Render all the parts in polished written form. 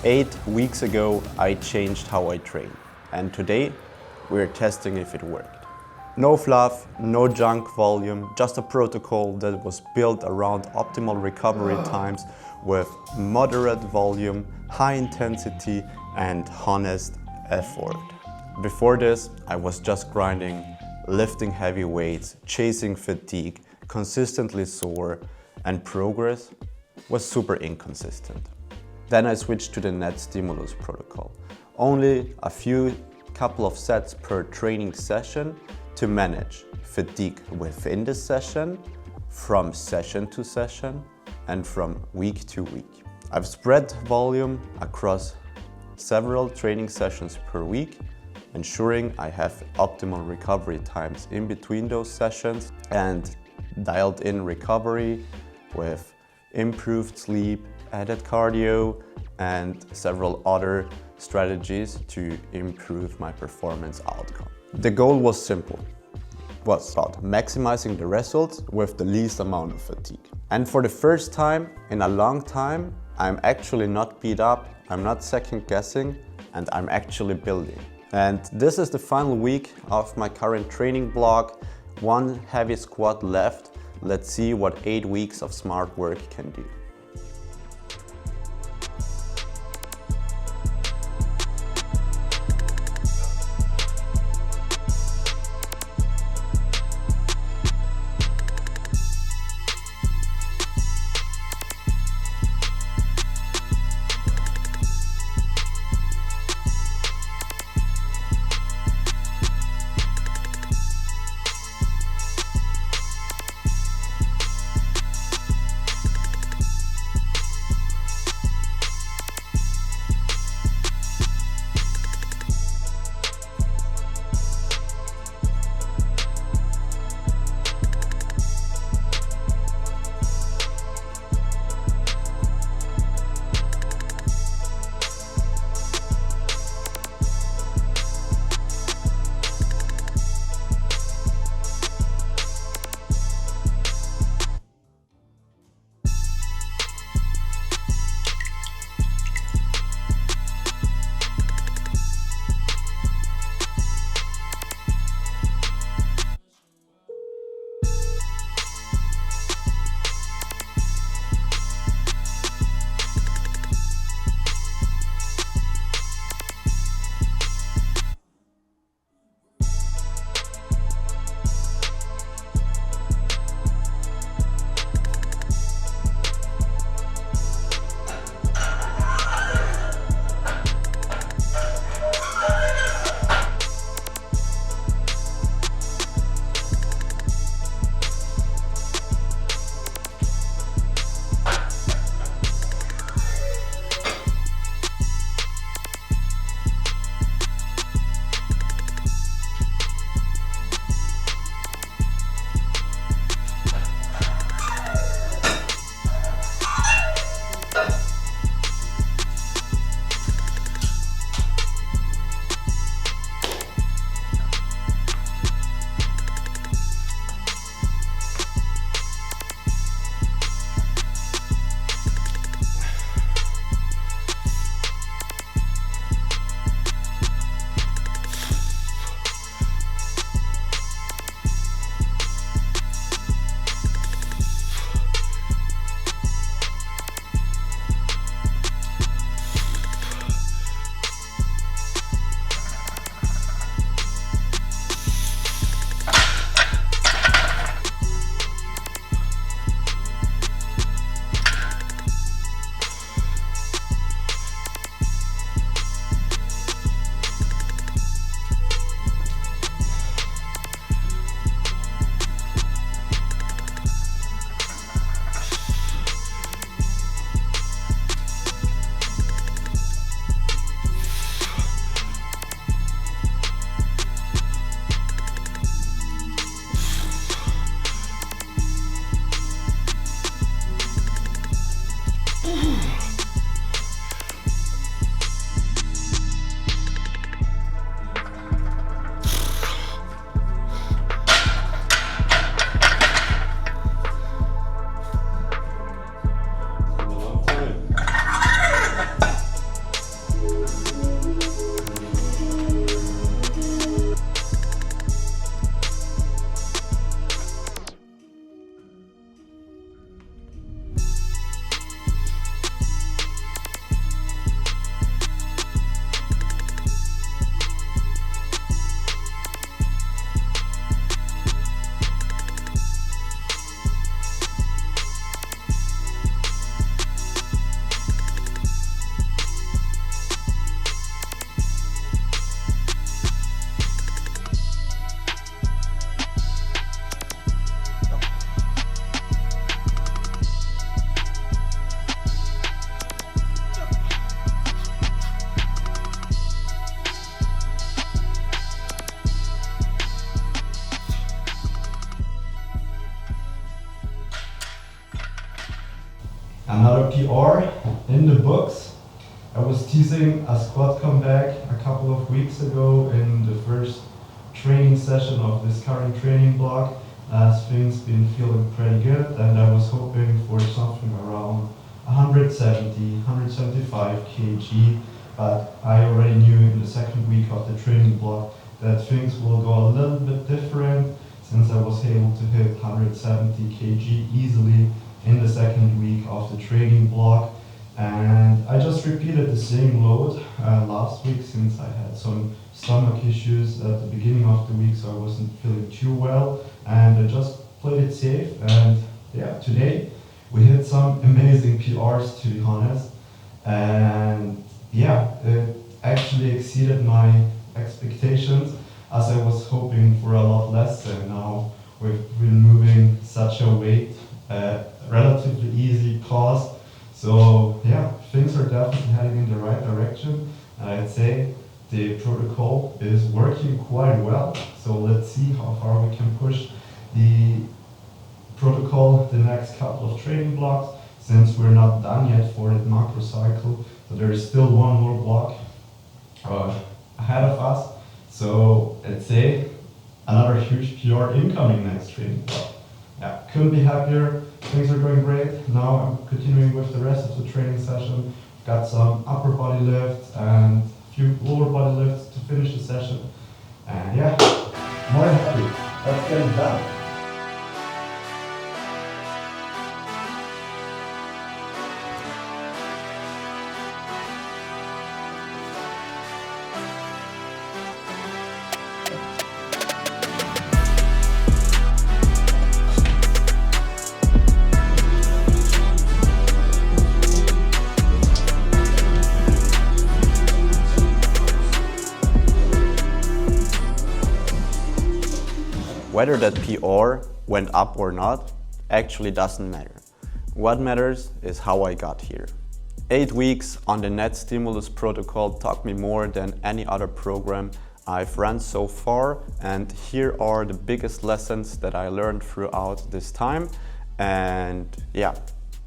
8 weeks ago, I changed how I train, and today we're testing if it worked. No fluff, no junk volume, just a protocol that was built around optimal recovery times with moderate volume, high intensity, and honest effort. Before this, I was just grinding, lifting heavy weights, chasing fatigue, consistently sore, and progress was super inconsistent. Then I switched to the net stimulus protocol. Only a couple of sets per training session to manage fatigue within the session, from session to session, and from week to week. I've spread volume across several training sessions per week, ensuring I have optimal recovery times in between those sessions, and dialed in recovery with improved sleep, added cardio, and several other strategies to improve my performance outcome. The goal was simple. It was about maximizing the results with the least amount of fatigue. And for the first time in a long time, I'm actually not beat up, I'm not second guessing, and I'm actually building. And this is the final week of my current training block. One heavy squat left. Let's see what 8 weeks of smart work can do. Another PR in the books. I was teasing a squat comeback a couple of weeks ago in the first training session of this current training block, as things been feeling pretty good, and I was hoping for something around 170, 175 kg, but I already knew in the second week of the training block that things will go a little bit different, since I was able to hit 170 kg easily in the second week of the training block. And I just repeated the same load last week, since I had some stomach issues at the beginning of the week, so I wasn't feeling too well, and I just played it safe. And yeah, today we hit some amazing PRs, to be honest, and yeah, it actually exceeded my expectations, as I was hoping for a lot less, and now we've been moving such a weight at relatively easy cost. So yeah, things are definitely heading in the right direction, and I'd say the protocol is working quite well. So let's see how far we can push the protocol the next couple of training blocks, since we're not done yet for the macro cycle. So there is still one more block ahead of us. So let's say another huge PR incoming next training block. Yeah, couldn't be happier. Things are going great. Now I'm continuing with the rest of the training session. Got some upper body lifts and a few lower body lifts to finish the session. And yeah, more than happy. Let's get it done. Whether that PR went up or not actually doesn't matter. What matters is how I got here. 8 weeks on the net stimulus protocol taught me more than any other program I've run so far, and here are the biggest lessons that I learned throughout this time. And yeah,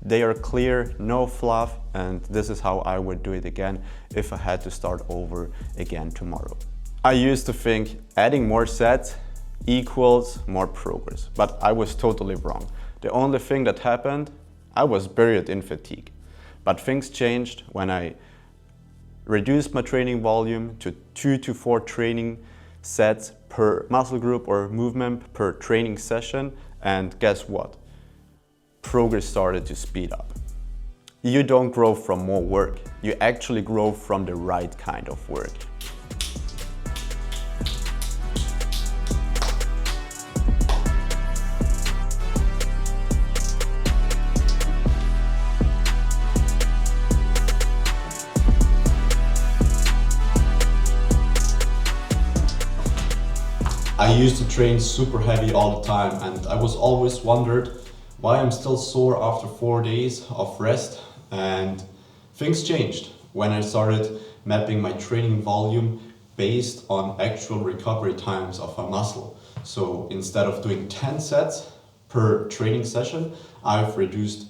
they are clear, no fluff, and this is how I would do it again if I had to start over again tomorrow. I used to think adding more sets equals more progress, but I was totally wrong. The only thing that happened, I was buried in fatigue. But things changed when I reduced my training volume to 2 to 4 training sets per muscle group or movement per training session, and guess what? Progress started to speed up. You don't grow from more work, you actually grow from the right kind of work. I used to train super heavy all the time, and I was always wondered why I'm still sore after 4 days of rest. And things changed when I started mapping my training volume based on actual recovery times of a muscle. So instead of doing 10 sets per training session, I've reduced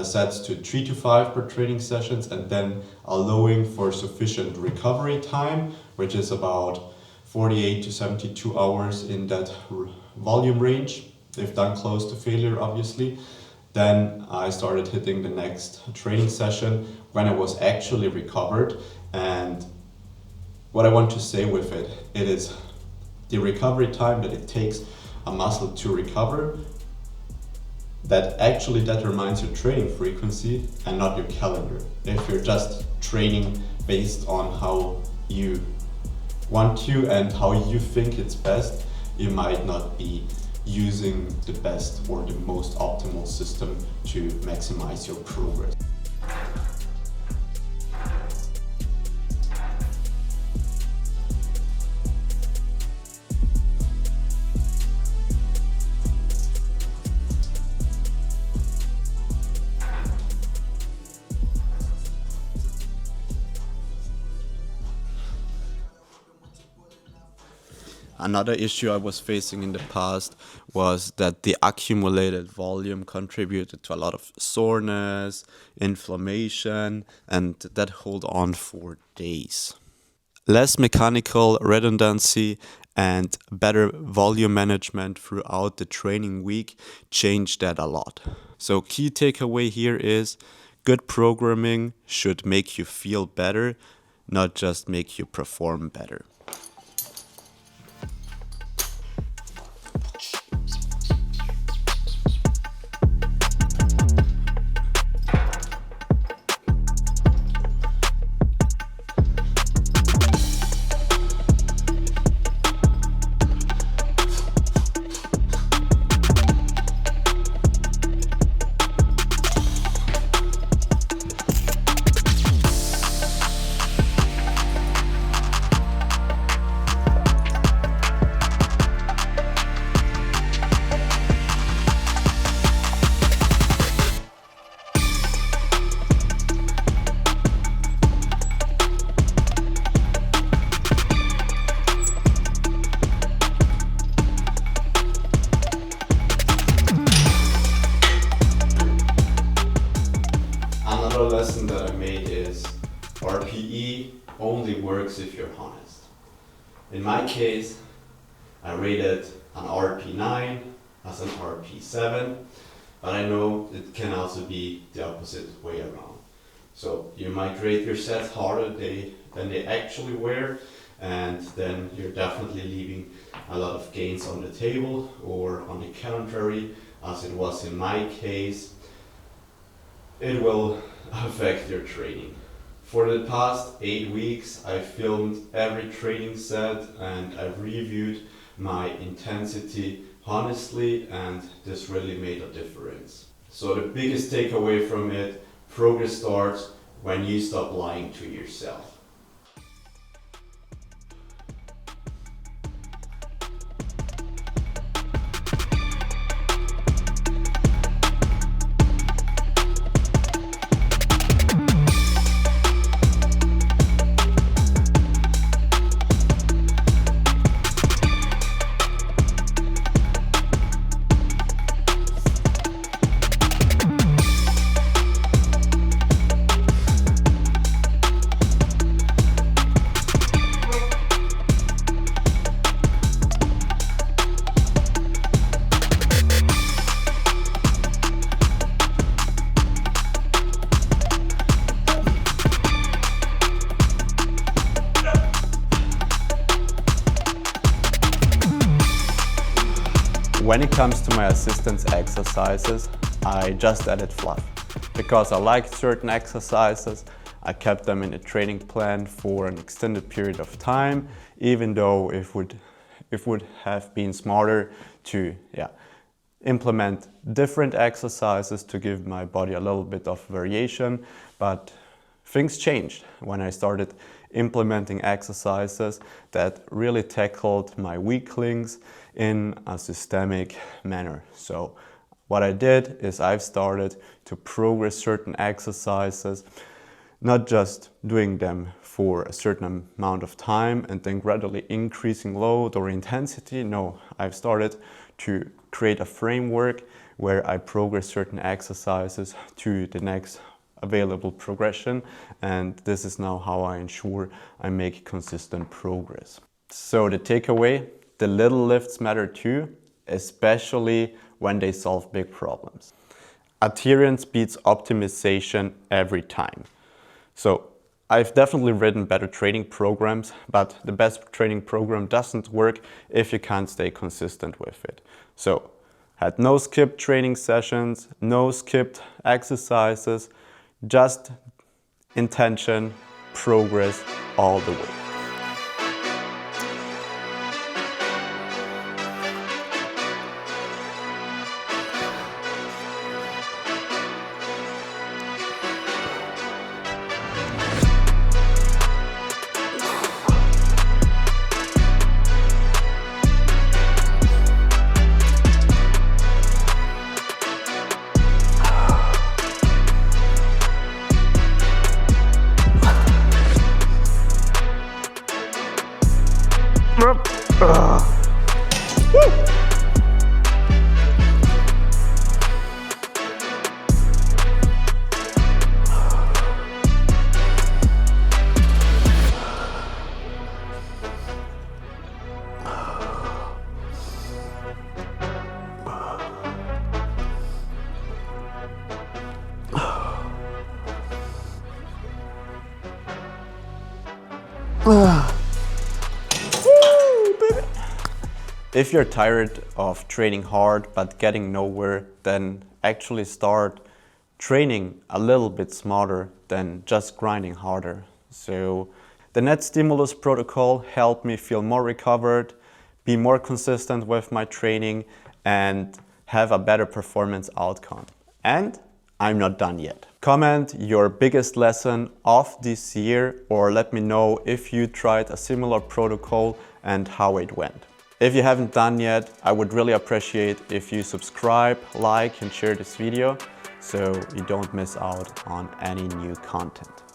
sets to 3 to 5 per training sessions, and then allowing for sufficient recovery time, which is about 48 to 72 hours in that volume range, if done close to failure, obviously. Then I started hitting the next training session when I was actually recovered. And what I want to say with it is the recovery time that it takes a muscle to recover, that actually determines your training frequency and not your calendar. If you're just training based on how you want to and how you think it's best, you might not be using the best or the most optimal system to maximize your progress. Another issue I was facing in the past was that the accumulated volume contributed to a lot of soreness, inflammation, and that hold on for days. Less mechanical redundancy and better volume management throughout the training week changed that a lot. So key takeaway here is good programming should make you feel better, not just make you perform better. Another lesson that I made is RPE only works if you're honest. In my case, I rated an RP9 as an RP7, but I know it can also be the opposite way around. So you might rate your sets harder than they actually were, and then you're definitely leaving a lot of gains on the table, or on the contrary, as it was in my case, it will affect your training. For the past 8 weeks, I filmed every training set and I've reviewed my intensity honestly, and this really made a difference. So the biggest takeaway from it, progress starts when you stop lying to yourself. When it comes to my assistance exercises, I just added fluff. Because I liked certain exercises, I kept them in the training plan for an extended period of time, even though it would have been smarter to implement different exercises to give my body a little bit of variation. But things changed when I started implementing exercises that really tackled my weak links in a systemic manner. So what I did is I've started to progress certain exercises, not just doing them for a certain amount of time and then gradually increasing load or intensity. No, I've started to create a framework where I progress certain exercises to the next available progression, and this is now how I ensure I make consistent progress. So the takeaway, the little lifts matter too, especially when they solve big problems. Adherence beats optimization every time. So I've definitely written better training programs, but the best training program doesn't work if you can't stay consistent with it. So had no skipped training sessions, no skipped exercises, just intention, progress all the way. If you're tired of training hard but getting nowhere, then actually start training a little bit smarter than just grinding harder. So the net stimulus protocol helped me feel more recovered, be more consistent with my training, and have a better performance outcome. And I'm not done yet. Comment your biggest lesson of this year, or let me know if you tried a similar protocol and how it went. If you haven't done yet, I would really appreciate if you subscribe, like and share this video so you don't miss out on any new content.